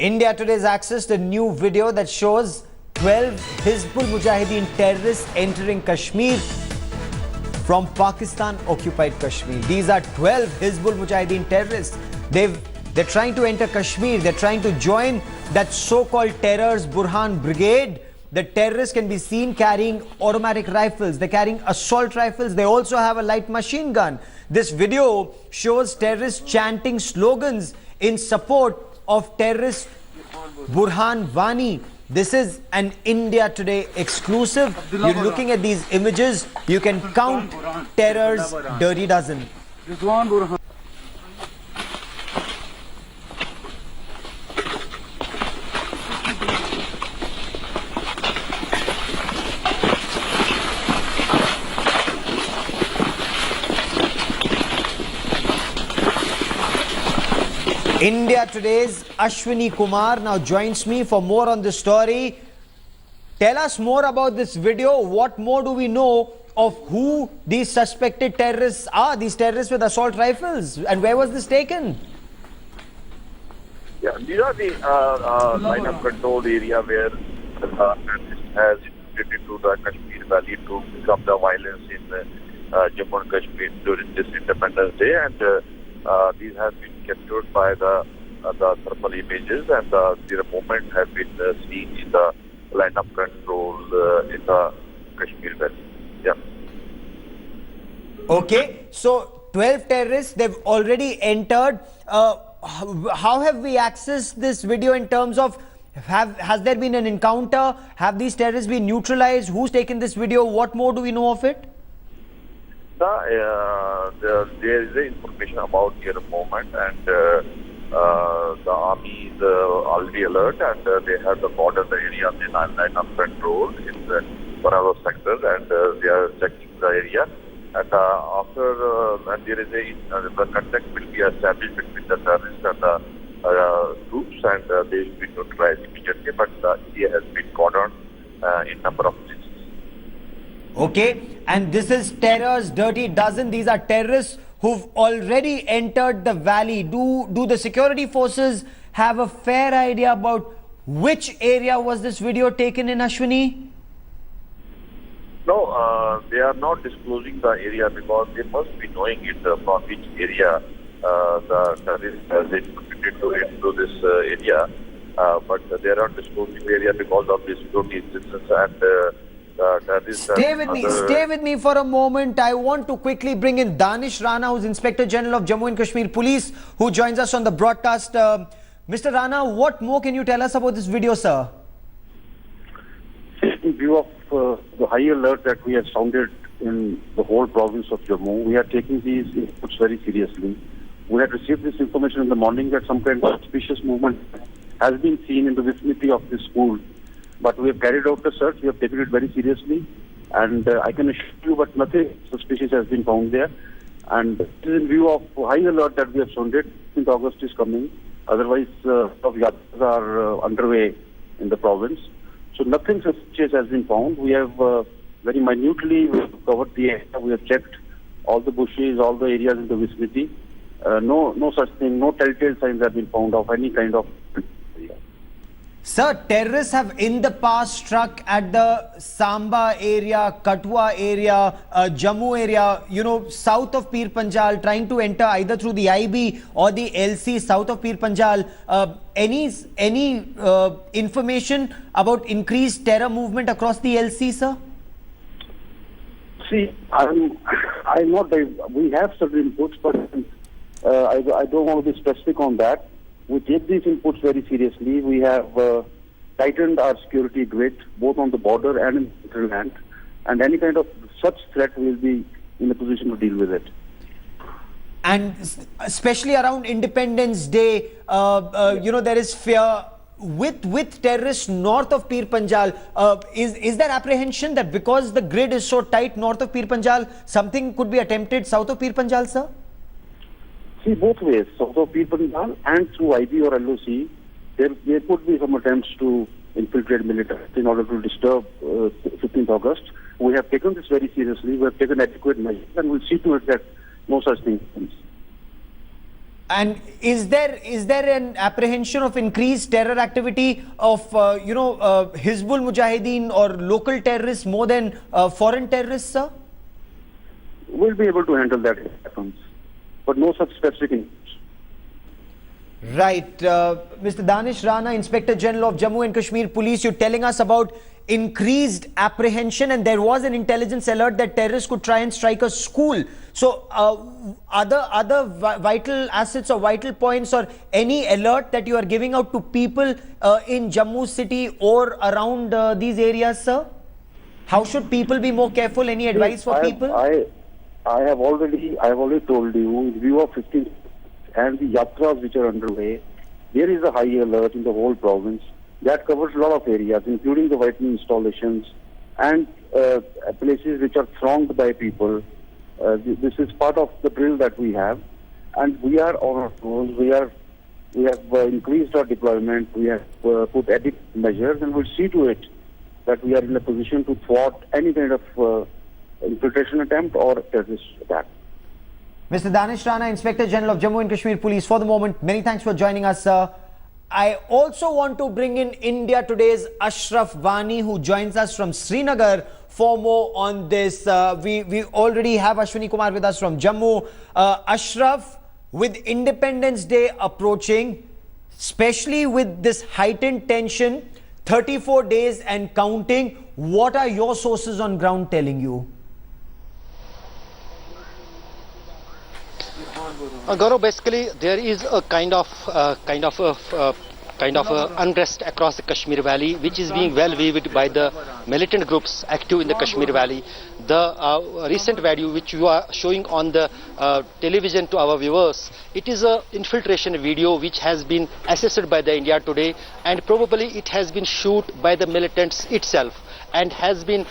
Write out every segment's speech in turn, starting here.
India today has accessed a new video that shows 12 Hizbul Mujahideen terrorists entering Kashmir from Pakistan-occupied Kashmir. These are 12 Hizbul Mujahideen terrorists. They're trying to enter Kashmir. They're trying to join that so-called terror's Burhan Brigade. The terrorists can be seen carrying automatic rifles. They're carrying assault rifles. They also have a light machine gun. This video shows terrorists chanting slogans in support of terrorist Burhan Wani. This is an India Today exclusive. You're looking at these images. You can count terror's dirty dozen. India Today's Ashwini Kumar now joins me for more on this story. Tell us more about this video. What more do we know of who these suspected terrorists are, these terrorists with assault rifles, and where was this taken? Yeah, these are the line of control area where the terrorist has infiltrated to the Kashmir Valley to become the violence in Jammu and Kashmir during this Independence Day, and these have been captured by the thermal images, and their movement have been seen in the line of control in the Kashmir Valley. Yeah. Okay, so 12 terrorists, they've already entered. How have we accessed this video in terms of, has there been an encounter? Have these terrorists been neutralized? Who's taken this video? What more do we know of it? There is information about their movement, and the army is already alert, and they have the border area in line of control in the Burhan sector, and they are checking the area. And and there is the contact will be established between the terrorists and the troops, and they will be neutralized immediately. But the area has been cordoned in number of places. Okay, and this is terror's dirty dozen. These are terrorists who've already entered the valley. Do the security forces have a fair idea about which area was this video taken in, Ashwini? No, they are not disclosing the area because they must be knowing it from which area the terrorist has infiltrated into this area. But they are not disclosing the area because of the security distance, and Stay with me for a moment. I want to quickly bring in Danish Rana, who's Inspector General of Jammu and Kashmir Police, who joins us on the broadcast. Mr. Rana, what more can you tell us about this video, sir? In view of the high alert that we have sounded in the whole province of Jammu, we are taking these inputs very seriously. We had received this information in the morning that some kind of suspicious movement has been seen in the vicinity of this school. But we have carried out the search, we have taken it very seriously, and I can assure you that nothing suspicious has been found there. And it is in view of high alert that we have sounded, since August is coming. Otherwise, yatras are underway in the province. So nothing suspicious has been found. We have very minutely covered the area. We have checked all the bushes, all the areas in the vicinity. No such thing, no telltale signs have been found of any kind of area. Sir, terrorists have in the past struck at the Samba area, Katwa area, Jammu area, south of Pir Panjal, trying to enter either through the IB or the LC south of Pir Panjal. Any information about increased terror movement across the LC, sir? See, I'm not. We have certain inputs, but I don't want to be specific on that. We take these inputs very seriously. We have tightened our security grid both on the border and in the hinterland, and any kind of such threat will be in a position to deal with it. And especially around Independence Day, there is fear with terrorists north of Pir Panjal. Is there apprehension that because the grid is so tight north of Pir Panjal, something could be attempted south of Pir Panjal, sir? See, both ways, south of Pir Panjal and through IB or LOC, there could be some attempts to infiltrate military in order to disturb 15th August. We have taken this very seriously. We have taken adequate measures, and we'll see to it that no such thing happens. And is there an apprehension of increased terror activity of Hizbul Mujahideen or local terrorists more than foreign terrorists, sir? We'll be able to handle that if it happens, but no such specific inputs. Right. Mr. Danish Rana, Inspector General of Jammu and Kashmir Police, you're telling us about increased apprehension, and there was an intelligence alert that terrorists could try and strike a school. So other vital assets or vital points or any alert that you are giving out to people in Jammu city or around these areas, sir? How should people be more careful? Any advice for people? I have already told you, in view of 15 and the yatras which are underway, there is a high alert in the whole province that covers a lot of areas, including the vital installations and places which are thronged by people. This is part of the drill that we have, and we are on our toes. We have increased our deployment. We have put adequate measures, and we'll see to it that we are in a position to thwart any kind of infiltration attempt or terrorist attack. Mr. Danish Rana, Inspector General of Jammu and Kashmir Police, for the moment, many thanks for joining us, sir. I also want to bring in India Today's Ashraf Wani, who joins us from Srinagar for more on this. We already have Ashwini Kumar with us from Jammu. Ashraf, with Independence Day approaching, especially with this heightened tension, 34 days and counting, what are your sources on ground telling you? Gaurav, basically there is a kind of unrest across the Kashmir Valley, which is being well weaved by the militant groups active in the Kashmir Valley. The recent video which you are showing on the television to our viewers, it is a infiltration video which has been assessed by the India Today, and probably it has been shot by the militants itself and has been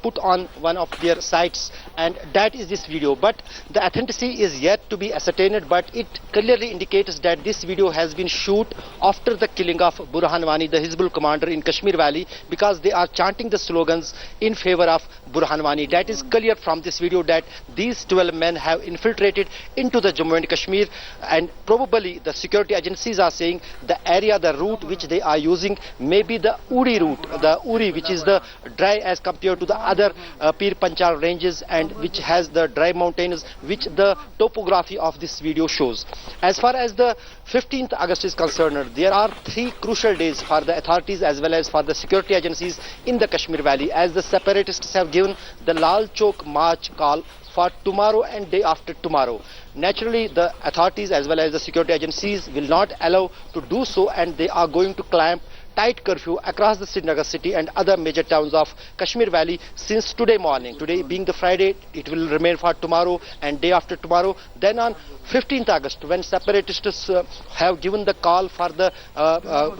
put on one of their sites, and that is this video. But the authenticity is yet to be ascertained, but it clearly indicates that this video has been shot after the killing of Burhan Wani, the Hizbul commander in Kashmir Valley, because they are chanting the slogans in favor of Burhan Wani. That is clear from this video that these 12 men have infiltrated into the Jammu and Kashmir, and probably the security agencies are saying the area, the route which they are using may be the Uri route, the Uri, which is the dry as compared to the other Pir Panchal ranges, and which has the dry mountains, which the topography of this video shows. As far as the 15th August is concerned, there are 3 crucial days for the authorities as well as for the security agencies in the Kashmir Valley, as the separatists have given the Lal Chowk march call for tomorrow and day after tomorrow. Naturally, the authorities as well as the security agencies will not allow to do so, and they are going to clamp tight curfew across the Srinagar city and other major towns of Kashmir Valley since today morning. Today being the Friday, it will remain for tomorrow and day after tomorrow. Then on 15th August, when separatists have given the call for the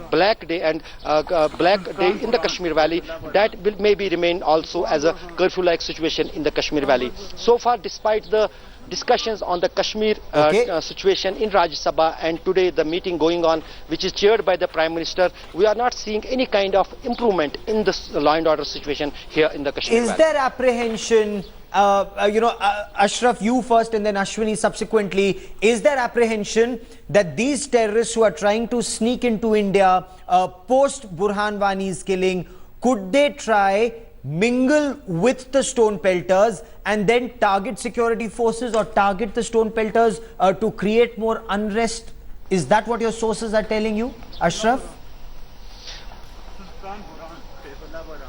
Black Day and Black Day in the Kashmir Valley, that will maybe remain also as a curfew-like situation in the Kashmir Valley. So far, despite the discussions on the Kashmir situation in Rajya Sabha, and today the meeting going on, which is chaired by the Prime Minister, we are not seeing any kind of improvement in the law and order situation here in the Kashmir Valley. Is there apprehension, Ashraf, you first and then Ashwini subsequently, is there apprehension that these terrorists who are trying to sneak into India post Burhan Wani's killing, could they try mingle with the stone pelters and then target security forces or target the stone pelters to create more unrest? Is that what your sources are telling you, Ashraf?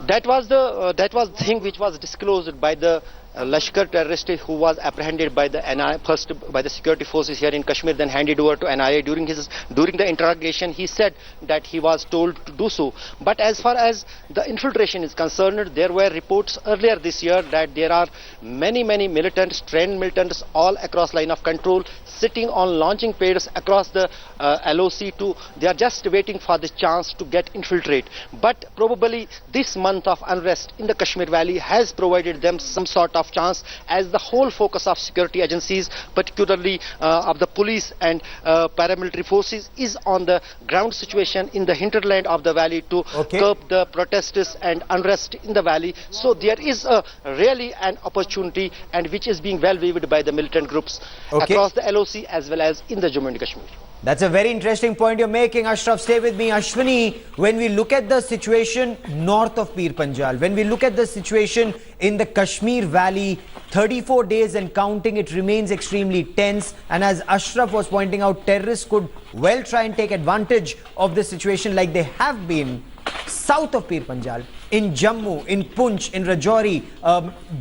That was the thing which was disclosed by the Lashkar terrorist who was apprehended by the NIA, first by the security forces here in Kashmir, then handed over to NIA. During the interrogation, he said that he was told to do so. But as far as the infiltration is concerned, there were reports earlier this year that there are many militants, trained militants all across line of control, sitting on launching pads across the LOC. They are just waiting for the chance to get infiltrate. But probably this month of unrest in the Kashmir Valley has provided them some sort of of chance, as the whole focus of security agencies, particularly of the police and paramilitary forces, is on the ground situation in the hinterland of the valley to curb the protests and unrest in the valley. So there is really an opportunity, and which is being well viewed by the militant groups across the LOC as well as in the Jammu and Kashmir. That's a very interesting point you're making, Ashraf. Stay with me. Ashwini, when we look at the situation north of Pir Panjal, when we look at the situation in the Kashmir Valley, 34 days and counting, it remains extremely tense. And as Ashraf was pointing out, terrorists could well try and take advantage of the situation like they have been south of Pir Panjal, in Jammu, in Poonch, in Rajouri,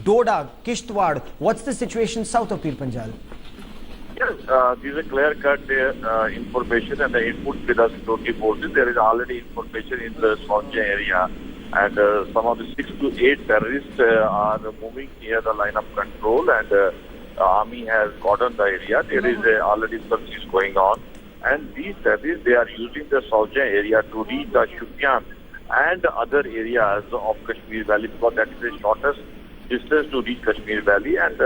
Doda, Kishtwar. What's the situation south of Pir Panjal? Yes, these are clear-cut information and the input with the security forces. There is already information in the Sonja area, and some of the 6 to 8 terrorists are moving near the line of control, and the army has cordoned the area. There is already searches going on, and these terrorists, they are using the Sonja area to reach the Shupian and other areas of Kashmir Valley, because that is the shortest distance to reach Kashmir Valley. And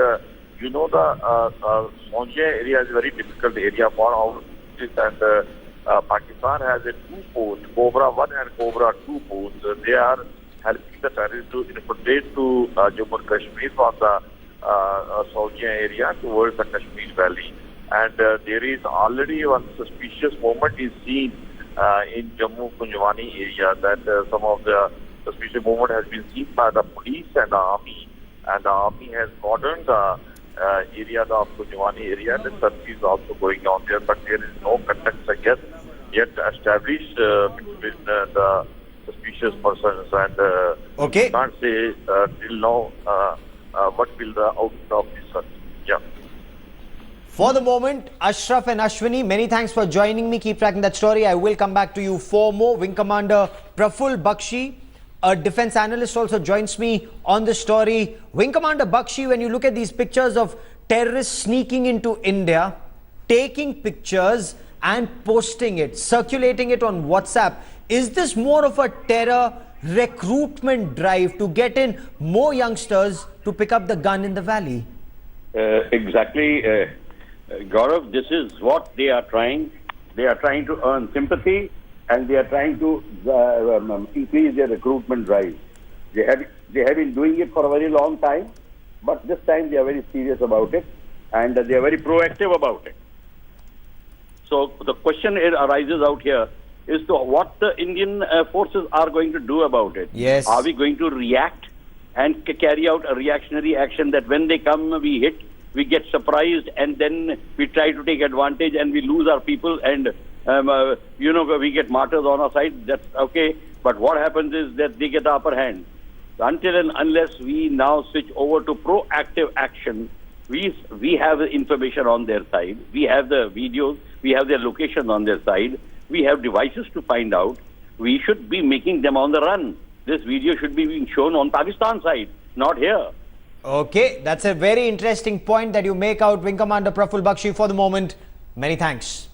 you know, the Sonja area is a very difficult area for our forces, and Pakistan has a 2 posts, Cobra 1 and Cobra 2 posts. They are helping the terrorists to infiltrate to Jammu and Kashmir from the Sonja area towards the Kashmir Valley. And there is already one suspicious movement is seen in Jammu Kunjwani area, that some of the suspicious movement has been seen by the police and the army has cordoned the area of Kunjwani area. The search is also going on there, but there is no contact yet established between the suspicious persons, and we can't say till now what will the outcome of this search. Yeah. For the moment, Ashraf and Ashwini, many thanks for joining me. Keep tracking that story. I will come back to you for more. Wing Commander Praful Bakshi, a defense analyst, also joins me on the story. Wing Commander Bakshi, when you look at these pictures of terrorists sneaking into India, taking pictures and posting it, circulating it on WhatsApp, is this more of a terror recruitment drive to get in more youngsters to pick up the gun in the valley? Exactly, Gaurav, this is what they are trying. They are trying to earn sympathy, and they are trying to increase their recruitment drive. They have been doing it for a very long time, but this time they are very serious about it, and they are very proactive about it. So the question arises out here is to what the Indian forces are going to do about it. Yes. Are we going to react and carry out a reactionary action that when they come, we hit, we get surprised, and then we try to take advantage and we lose our people, and we get martyrs on our side? That's okay. But what happens is that they get the upper hand. Until and unless we now switch over to proactive action, we have the information on their side, we have the videos, we have their location on their side, we have devices to find out. We should be making them on the run. This video should be being shown on Pakistan side, not here. Okay, that's a very interesting point that you make out, Wing Commander Praful Bakshi. For the moment, many thanks.